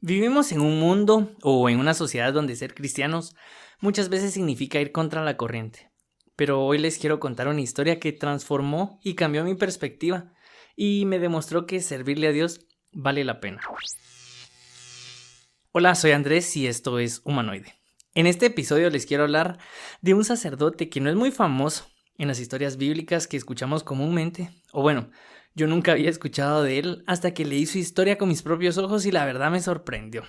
Vivimos en un mundo o en una sociedad donde ser cristianos muchas veces significa ir contra la corriente. Pero hoy les quiero contar una historia que transformó y cambió mi perspectiva y me demostró que servirle a Dios vale la pena. Hola, soy Andrés y esto es Humanoide. En este episodio les quiero hablar de un sacerdote que no es muy famoso en las historias bíblicas que escuchamos comúnmente, o bueno, yo nunca había escuchado de él hasta que leí su historia con mis propios ojos y la verdad me sorprendió.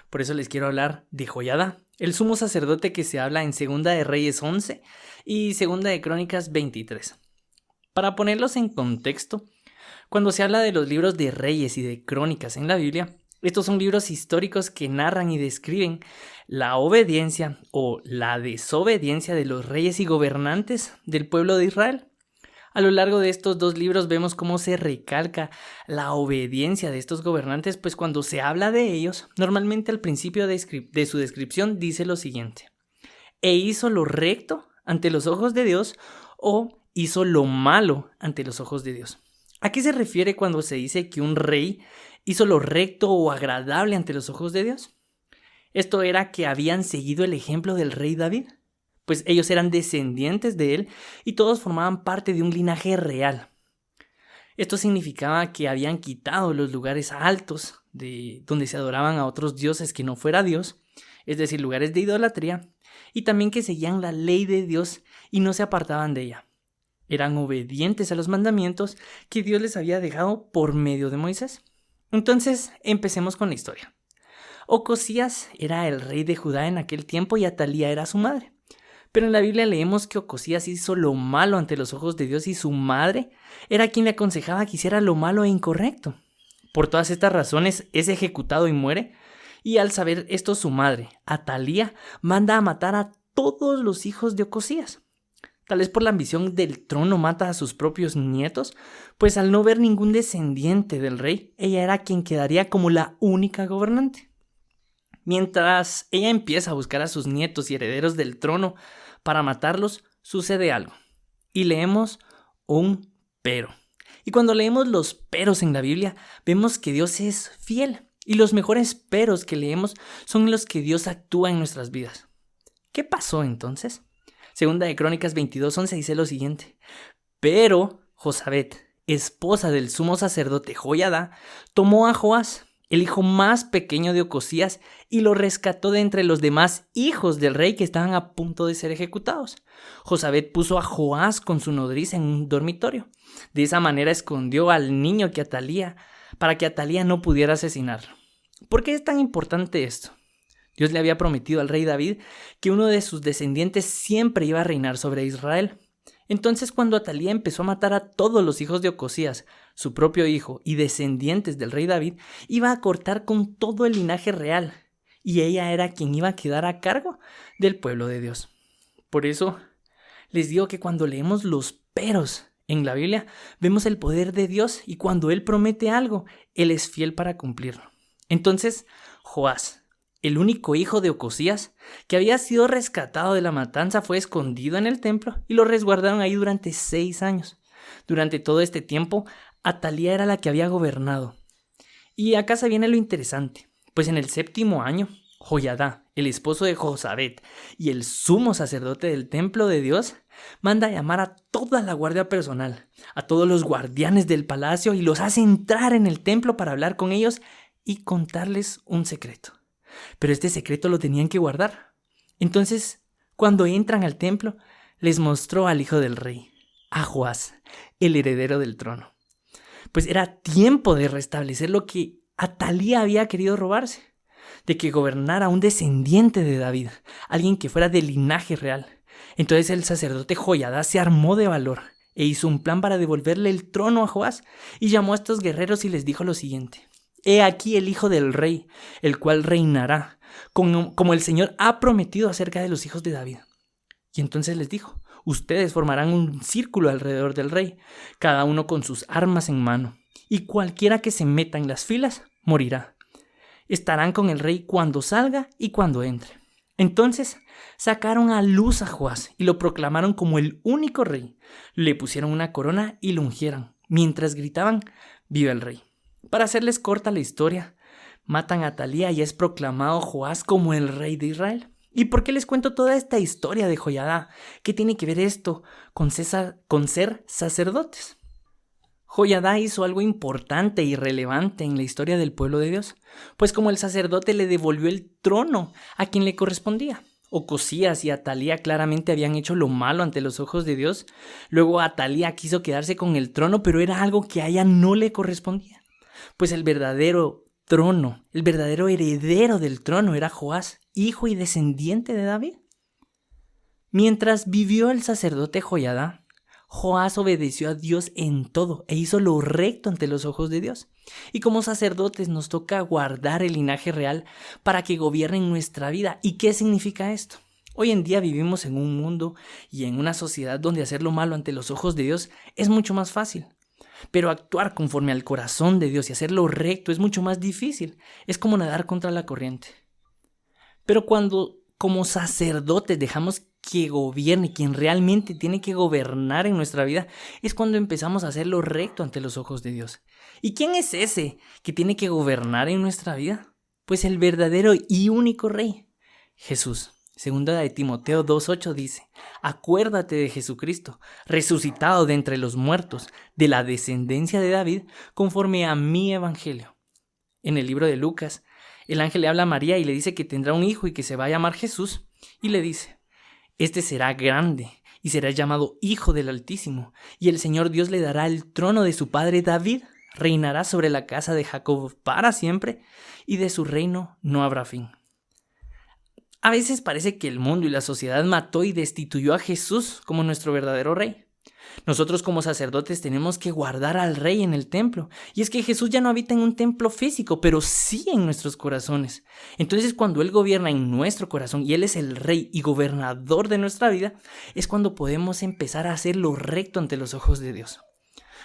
Por eso les quiero hablar de Joiada, el sumo sacerdote que se habla en Segunda de Reyes 11 y Segunda de Crónicas 23. Para ponerlos en contexto, cuando se habla de los libros de Reyes y de Crónicas en la Biblia, estos son libros históricos que narran y describen la obediencia o la desobediencia de los reyes y gobernantes del pueblo de Israel. A lo largo de estos dos libros vemos cómo se recalca la obediencia de estos gobernantes, pues cuando se habla de ellos, normalmente al principio de su descripción dice lo siguiente: e hizo lo recto ante los ojos de Dios o hizo lo malo ante los ojos de Dios. ¿A qué se refiere cuando se dice que un rey hizo lo recto o agradable ante los ojos de Dios? Esto era que habían seguido el ejemplo del rey David, pues ellos eran descendientes de él y todos formaban parte de un linaje real. Esto significaba que habían quitado los lugares altos de donde se adoraban a otros dioses que no fuera Dios, es decir, lugares de idolatría, y también que seguían la ley de Dios y no se apartaban de ella. Eran obedientes a los mandamientos que Dios les había dejado por medio de Moisés. Entonces, empecemos con la historia. Ocosías era el rey de Judá en aquel tiempo y Atalía era su madre. Pero en la Biblia leemos que Ocosías hizo lo malo ante los ojos de Dios y su madre era quien le aconsejaba que hiciera lo malo e incorrecto. Por todas estas razones es ejecutado y muere, y al saber esto su madre, Atalía, manda a matar a todos los hijos de Ocosías. Tal vez por la ambición del trono mata a sus propios nietos, pues al no ver ningún descendiente del rey, ella era quien quedaría como la única gobernante. Mientras ella empieza a buscar a sus nietos y herederos del trono para matarlos, sucede algo. Y leemos un pero. Y cuando leemos los peros en la Biblia, vemos que Dios es fiel. Y los mejores peros que leemos son los que Dios actúa en nuestras vidas. ¿Qué pasó entonces? Segunda de Crónicas 22:11 dice lo siguiente: pero Josabet, esposa del sumo sacerdote Joiada, tomó a Joás, el hijo más pequeño de Ocosías, y lo rescató de entre los demás hijos del rey que estaban a punto de ser ejecutados. Josabet puso a Joás con su nodriza en un dormitorio. De esa manera escondió al niño para que Atalía no pudiera asesinarlo. ¿Por qué es tan importante esto? Dios le había prometido al rey David que uno de sus descendientes siempre iba a reinar sobre Israel. Entonces, cuando Atalía empezó a matar a todos los hijos de Ocosías, su propio hijo y descendientes del rey David, iba a cortar con todo el linaje real, y ella era quien iba a quedar a cargo del pueblo de Dios. Por eso les digo que cuando leemos los peros en la Biblia, vemos el poder de Dios, y cuando Él promete algo, Él es fiel para cumplirlo. Entonces, Joás, el único hijo de Ocosías, que había sido rescatado de la matanza, fue escondido en el templo y lo resguardaron ahí durante 6 años. Durante todo este tiempo, Atalía era la que había gobernado. Y acá se viene lo interesante, pues en el 7º año, Joiada, el esposo de Josabet y el sumo sacerdote del templo de Dios, manda a llamar a toda la guardia personal, a todos los guardianes del palacio, y los hace entrar en el templo para hablar con ellos y contarles un secreto. Pero este secreto lo tenían que guardar. Entonces, cuando entran al templo, les mostró al hijo del rey, a Joás, el heredero del trono. Pues era tiempo de restablecer lo que Atalía había querido robarse, de que gobernara un descendiente de David, alguien que fuera del linaje real. Entonces el sacerdote Joiada se armó de valor e hizo un plan para devolverle el trono a Joás, y llamó a estos guerreros y les dijo lo siguiente: he aquí el hijo del rey, el cual reinará, como el Señor ha prometido acerca de los hijos de David. Y entonces les dijo: ustedes formarán un círculo alrededor del rey, cada uno con sus armas en mano, y cualquiera que se meta en las filas morirá. Estarán con el rey cuando salga y cuando entre. Entonces sacaron a luz a Joás y lo proclamaron como el único rey. Le pusieron una corona y lo ungieron, mientras gritaban: ¡viva el rey! Para hacerles corta la historia, Matan a Atalía y es proclamado Joás como el rey de Israel. ¿Y por qué les cuento toda esta historia de Joiada? ¿Qué tiene que ver esto con ser sacerdotes? Joiada hizo algo importante y relevante en la historia del pueblo de Dios, pues como el sacerdote le devolvió el trono a quien le correspondía. Ocosías y Atalía claramente habían hecho lo malo ante los ojos de Dios. Luego Atalía quiso quedarse con el trono, pero era algo que a ella no le correspondía. Pues el verdadero trono, el verdadero heredero del trono era Joás, hijo y descendiente de David. Mientras vivió el sacerdote Joiada, Joás obedeció a Dios en todo e hizo lo recto ante los ojos de Dios. Y como sacerdotes nos toca guardar el linaje real para que gobiernen nuestra vida. ¿Y qué significa esto? Hoy en día vivimos en un mundo y en una sociedad donde hacer lo malo ante los ojos de Dios es mucho más fácil. Pero actuar conforme al corazón de Dios y hacer lo recto es mucho más difícil. Es como nadar contra la corriente. Pero cuando como sacerdotes dejamos que gobierne, quien realmente tiene que gobernar en nuestra vida, es cuando empezamos a hacer lo recto ante los ojos de Dios. ¿Y quién es ese que tiene que gobernar en nuestra vida? Pues el verdadero y único Rey, Jesús. Segunda de Timoteo 2:8 dice: acuérdate de Jesucristo, resucitado de entre los muertos, de la descendencia de David, conforme a mi evangelio. En el libro de Lucas, el ángel le habla a María y le dice que tendrá un hijo y que se va a llamar Jesús, y le dice: este será grande y será llamado Hijo del Altísimo, y el Señor Dios le dará el trono de su padre David, reinará sobre la casa de Jacob para siempre, y de su reino no habrá fin. A veces parece que el mundo y la sociedad mató y destituyó a Jesús como nuestro verdadero rey. Nosotros como sacerdotes tenemos que guardar al Rey en el templo. Y es que Jesús ya no habita en un templo físico, pero sí en nuestros corazones. Entonces cuando Él gobierna en nuestro corazón y Él es el Rey y gobernador de nuestra vida, es cuando podemos empezar a hacer lo recto ante los ojos de Dios.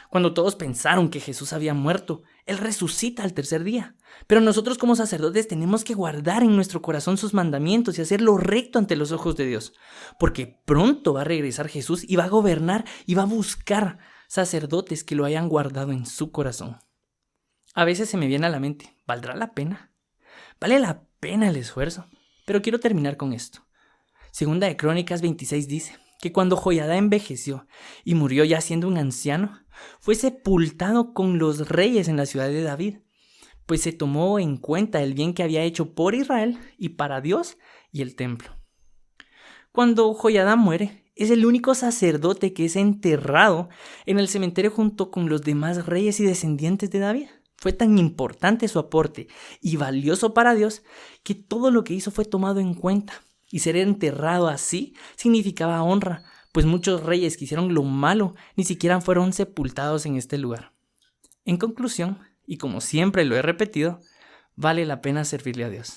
Cuando todos pensaron que Jesús había muerto, Él resucita al tercer día. Pero nosotros como sacerdotes tenemos que guardar en nuestro corazón sus mandamientos y hacer lo recto ante los ojos de Dios. Porque pronto va a regresar Jesús y va a gobernar y va a buscar sacerdotes que lo hayan guardado en su corazón. A veces se me viene a la mente, ¿valdrá la pena? ¿Vale la pena el esfuerzo? Pero quiero terminar con esto. Segunda de Crónicas 26 dice que cuando Joiada envejeció y murió ya siendo un anciano, fue sepultado con los reyes en la ciudad de David, pues se tomó en cuenta el bien que había hecho por Israel y para Dios y el templo. Cuando Joiada muere, es el único sacerdote que es enterrado en el cementerio junto con los demás reyes y descendientes de David. Fue tan importante su aporte y valioso para Dios que todo lo que hizo fue tomado en cuenta. Y ser enterrado así significaba honra, pues muchos reyes que hicieron lo malo ni siquiera fueron sepultados en este lugar. En conclusión, y como siempre lo he repetido, vale la pena servirle a Dios.